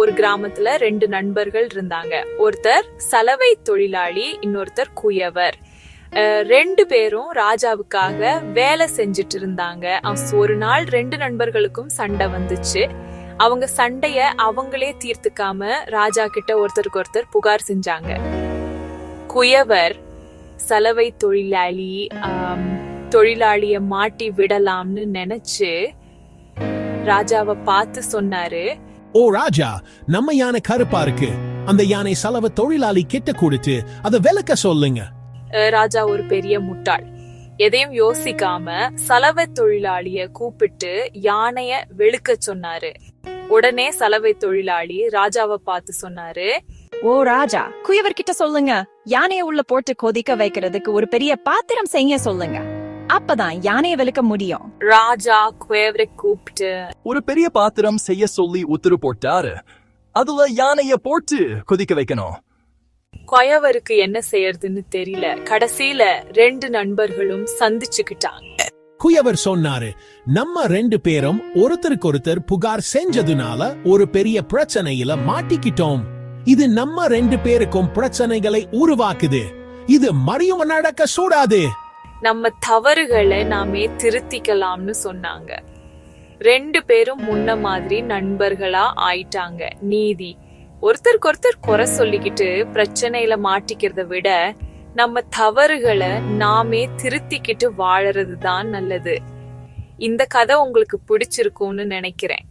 ஒரு கிராமத்துல ரெண்டு நண்பர்கள் இருந்தாங்க. ஒருத்தர் சலவை தொழிலாளி, இன்னொருத்தர் குயவர். ரெண்டு பேரும் ராஜாவுக்காக வேலை செஞ்சுட்டு இருந்தாங்க. ஒரு நாள் ரெண்டு நண்பர்களுக்கும் சண்டை வந்துச்சு. அவங்க சண்டைய அவங்களே தீர்த்துக்காம ராஜா கிட்ட ஒருத்தருக்கு ஒருத்தர் புகார் செஞ்சாங்க. குயவர் சலவை தொழிலாளிய மாட்டி விடலாம்னு நினைச்சு ராஜாவை பார்த்து சொன்னாரு, ஓ ராஜா, நம்ம யானை கருப்பா இருக்கு, அந்த யானை சலவை தொழிலாளி கிட்ட கொடுத்து அதை விளக்க சொல்லுங்க. ராஜா ஒரு பெரிய முட்டாள். எதையும் யோசிக்காம சலவை தொழிலாளிய கூப்பிட்டு யானைய வெளுக்க சொன்னாரு. உடனே சலவை தொழிலாளி ராஜாவை பார்த்து சொன்னாரு, ஓ ராஜா, குயவர்கிட்ட சொல்லுங்க, யானைய உள்ள போட்டு கொதிக்க வைக்கிறதுக்கு ஒரு பெரிய பாத்திரம் செய்ய சொல்லுங்க, அப்பதான் யானைய வெளுக்க முடியும். ராஜா குயவரை கூப்பிட்டு ஒரு பெரிய பாத்திரம் செய்ய சொல்லி உத்தரவு போட்டாரு. அதுல யானைய போட்டு கொதிக்க வைக்கணும். குயவருக்கு என்ன செய்யறதுன்னு தெரியல. கடைசியில ரெண்டு நண்பர்களும் சந்திச்சுக்கிட்டாங்க. குயவர் சொன்னாரு, நம்ம ரெண்டு பேரும் ஒருத்தருக்கு ஒருத்தர் புகார் செஞ்சதுனால ஒரு பெரிய பிரச்சனையில மாட்டிக்கிட்டோம். இது நம்ம ரெண்டு பேருக்கும் பிரச்சனைகளை உருவாக்குது. இது மறியும் நடக்க கூடாது. நம்ம தவறுகளை நாமே திருத்திக்கலாம்னு சொன்னாங்க. ரெண்டு பேரும் முன்ன மாதிரி நண்பர்களா ஆயிட்டாங்க. நீதி, ஒருத்தருக்கு ஒருத்தர் குறை சொல்லிக்கிட்டு பிரச்சனையில மாட்டிக்கிறத விட நம்ம தவறுகளை நாமே திருத்திக்கிட்டு வாழறது தான் நல்லது. இந்த கதை உங்களுக்கு பிடிச்சிருக்கும்னு நினைக்கிறேன்.